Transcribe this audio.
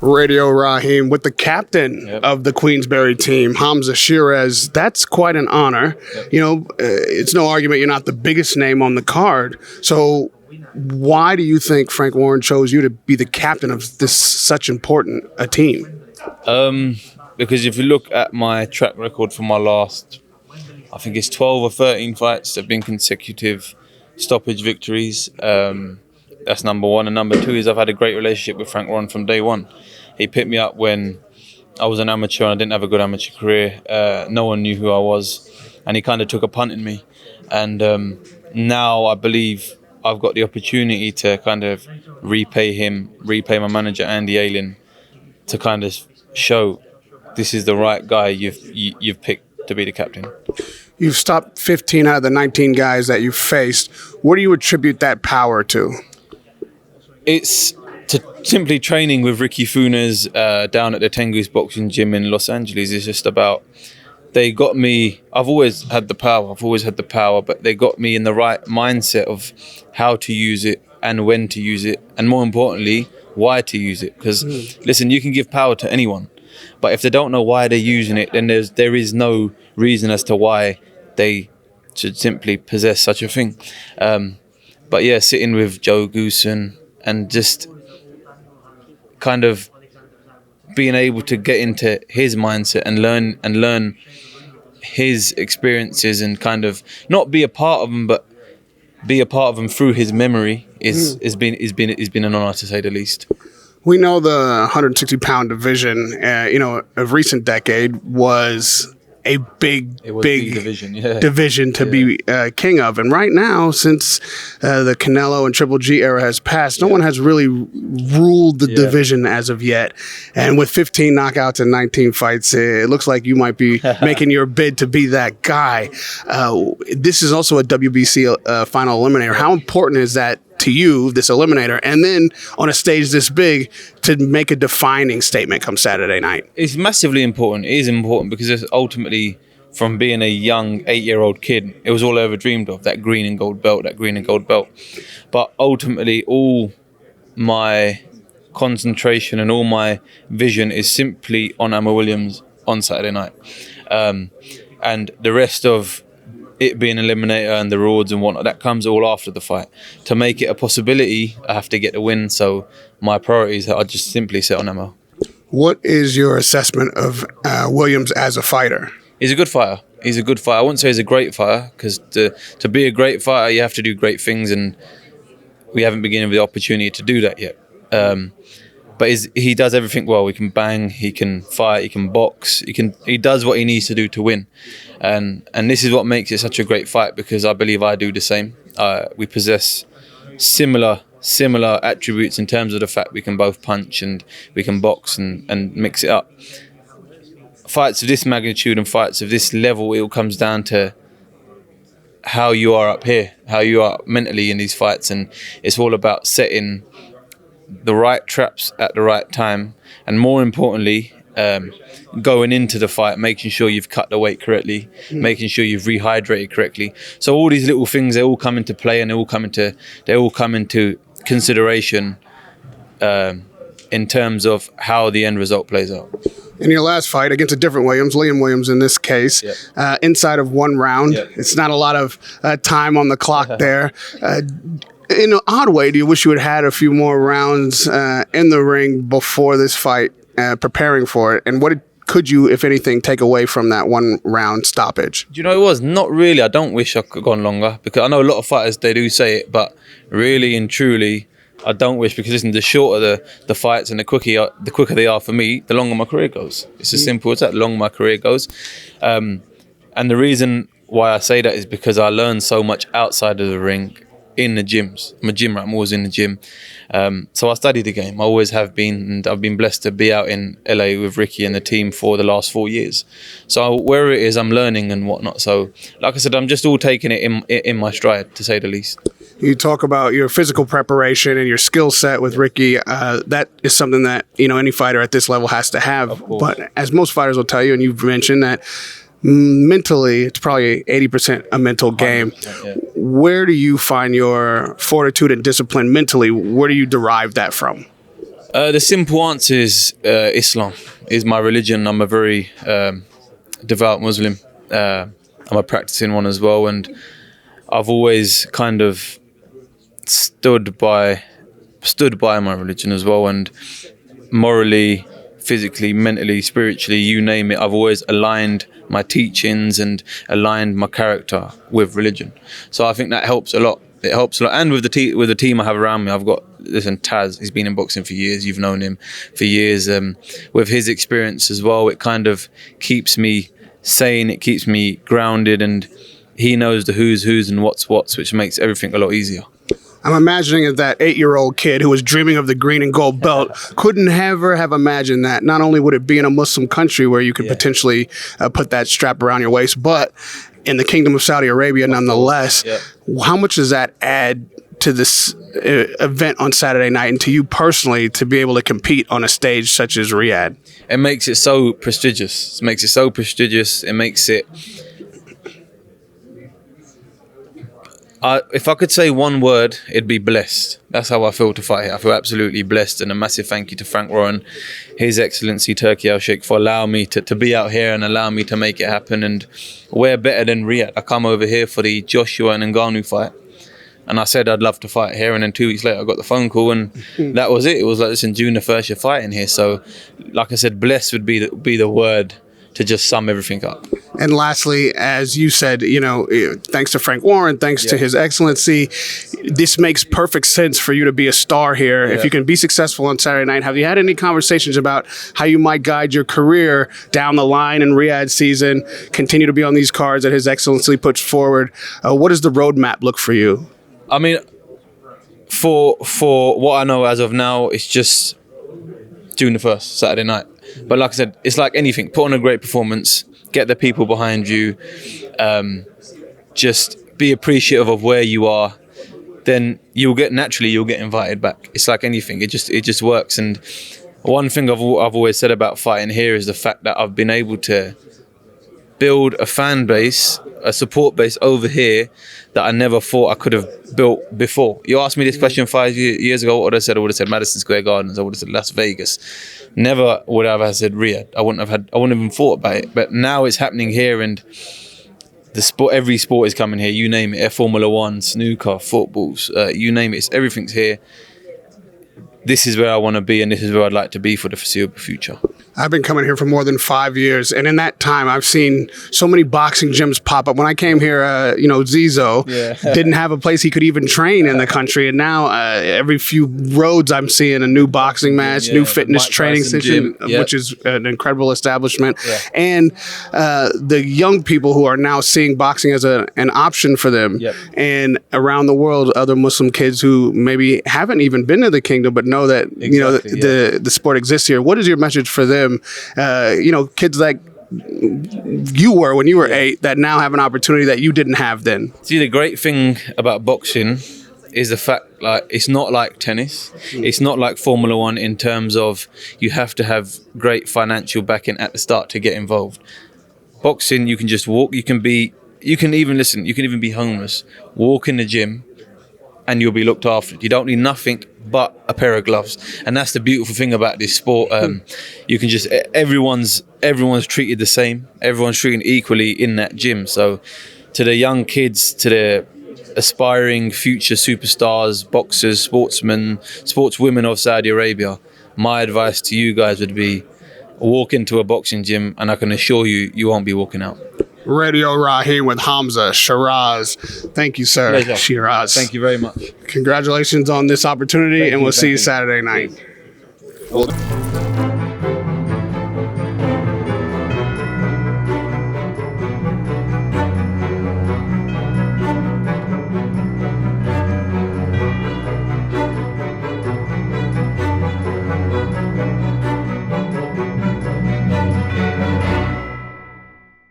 Radio Raheem with the captain of the Queensberry team, Hamzah Sheeraz. That's quite an honor. You know, it's no argument you're not the biggest name on the card. So why do you think Frank Warren chose you to be the captain of this such important a team? Because if you look at my track record for my last, I think it's 12 or 13 fights that have been consecutive stoppage victories. That's number one. And number two is I've had a great relationship with Frank Warren from day one. He picked me up when I was an amateur and I didn't have a good amateur career. No one knew who I was. And he kind of took a punt in me. And now I believe I've got the opportunity to kind of repay him, repay my manager, Andy Ayling, to kind of show this is the right guy you've picked to be the captain. You've stopped 15 out of the 19 guys that you've faced. What do you attribute that power to? It's to simply training with Ricky Funes down at the Tengus boxing gym in Los Angeles. It's just about, they got me, I've always had the power, but they got me in the right mindset of how to use it and when to use it, and more importantly, why to use it. Because listen, you can give power to anyone, but if they don't know why they're using it, then there is no reason as to why they should simply possess such a thing. But yeah, sitting with Joe Goosen and just kind of being able to get into his mindset and learn his experiences and kind of not be a part of them, but be a part of them through his memory is been an honor, to say the least. We know the 160-pound division, of recent decade was a big division to be king of. And right now, since the Canelo and Triple G era has passed, no one has really ruled the division as of yet. And with 15 knockouts and 19 fights, it looks like you might be making your bid to be that guy. This is also a WBC final eliminator. How important is that to you, this eliminator, and then on a stage this big to make a defining statement come Saturday night? It's massively important. It is important because it's ultimately, from being a young 8-year-old kid, it was all I ever dreamed of, that green and gold belt. But ultimately, all my concentration and all my vision is simply on Amar Williams on Saturday night. And the rest of it being an eliminator and the rewards and whatnot, that comes all after the fight. To make it a possibility, I have to get the win. So my priorities are just simply set on Amar. What is your assessment of Williams as a fighter? He's a good fighter. I wouldn't say he's a great fighter, because to be a great fighter, you have to do great things, and we haven't been given the opportunity to do that yet. But he does everything well. He can bang, he can fight, he can box, he does what he needs to do to win. And this is what makes it such a great fight, because I believe I do the same. We possess similar attributes in terms of the fact we can both punch and we can box and mix it up. Fights of this magnitude and fights of this level, it all comes down to how you are up here, how you are mentally in these fights, and it's all about setting the right traps at the right time, and more importantly, going into the fight, making sure you've cut the weight correctly, making sure you've rehydrated correctly. So all these little things, they all come into play, and they all come into consideration in terms of how the end result plays out. In your last fight against a different Williams, Liam Williams in this case, inside of one round, it's not a lot of time on the clock there. In an odd way, do you wish you had had a few more rounds in the ring before this fight, preparing for it? And what could you, if anything, take away from that one round stoppage? Do you know, it was not really. I don't wish I could have gone longer, because I know a lot of fighters, they do say it, but really and truly, I don't wish, because listen, the shorter the fights and the quicker they are for me, the longer my career goes. It's as simple as that. The longer my career goes. And the reason why I say that is because I learned so much outside of the ring, in the gyms. I'm a gym rat. I'm always in the gym. So I study the game. I always have been, and I've been blessed to be out in LA with Ricky and the team for the last 4 years. So wherever it is, I'm learning and whatnot. So like I said, I'm just all taking it in my stride, to say the least. You talk about your physical preparation and your skill set with Ricky. That is something that, any fighter at this level has to have. But as most fighters will tell you, and you've mentioned that mentally, it's probably 80% a mental game. Yeah. Where do you find your fortitude and discipline mentally? Where do you derive that from? The simple answer is Islam is my religion. I'm a very devout Muslim. I'm a practicing one as well, and I've always kind of stood by my religion as well, and morally, physically, mentally, spiritually, you name it, I've always aligned my teachings and aligned my character with religion. So I think that helps a lot. It helps a lot, and with the team I have around me, I've got Taz. He's been in boxing for years. You've known him for years. With his experience as well, it kind of keeps me sane. It keeps me grounded, and he knows the who's and what's, which makes everything a lot easier. I'm imagining that 8-year-old kid who was dreaming of the green and gold belt couldn't ever have imagined that. Not only would it be in a Muslim country where you could potentially put that strap around your waist, but in the Kingdom of Saudi Arabia nonetheless. How much does that add to this event on Saturday night and to you personally to be able to compete on a stage such as Riyadh? It makes it so prestigious. It makes it so prestigious. It makes it... if I could say one word, it'd be blessed. That's how I feel to fight here. I feel absolutely blessed, and a massive thank you to Frank Warren, His Excellency Turki Al-Sheikh, for allowing me to be out here and allow me to make it happen. And we're better than Riyadh. I come over here for the Joshua and Ngannou fight, and I said I'd love to fight here, and then 2 weeks later I got the phone call, and that was it. It was like, listen, June the 1st you're fighting here. So like I said, blessed would be the word to just sum everything up. And lastly, as you said, you know, thanks to Frank Warren, thanks to His Excellency, this makes perfect sense for you to be a star here. If you can be successful on Saturday night, have you had any conversations about how you might guide your career down the line in Riyadh season, continue to be on these cards that His Excellency puts forward? What does the roadmap look for you? I mean, for what I know as of now, it's just June the 1st, Saturday night. But like I said, it's like anything. Put on a great performance, get the people behind you, just be appreciative of where you are. Then you'll get invited back. It's like anything. It just works. And one thing I've always said about fighting here is the fact that I've been able to build a fan base, a support base over here that I never thought I could have built before. You asked me this question 5 years ago, what would I said? I would have said Madison Square Gardens. I would have said Las Vegas. Never would I have said Riyadh. I wouldn't have even thought about it. But now it's happening here, and the sport, every sport is coming here. You name it, Formula One, snooker, footballs, you name it. Everything's here. This is where I want to be, and this is where I'd like to be for the foreseeable future. I've been coming here for more than 5 years, and in that time, I've seen so many boxing gyms pop up. When I came here, Zizo didn't have a place he could even train in the country, and now every few roads I'm seeing a new boxing match, new fitness training session, which is an incredible establishment. And the young people who are now seeing boxing as an option for them, and around the world, other Muslim kids who maybe haven't even been to the kingdom but know that the sport exists here. What is your message for them? Kids like you were when you were 8 that now have an opportunity that you didn't have then. See, the great thing about boxing is the fact, like, it's not like tennis. It's not like Formula One in terms of you have to have great financial backing at the start to get involved. Boxing, you can just walk. You can even be homeless. Walk in the gym, and you'll be looked after. You don't need nothing but a pair of gloves, and that's the beautiful thing about this sport. You can just everyone's treated the same. Everyone's treated equally in that gym. So, to the young kids, to the aspiring future superstars, boxers, sportsmen, sportswomen of Saudi Arabia, my advice to you guys would be walk into a boxing gym, and I can assure you, you won't be walking out. Radio Raheem with Hamzah Sheeraz. Thank you, sir. Pleasure. Sheeraz. Thank you very much. Congratulations on this opportunity, and we'll see you Saturday night.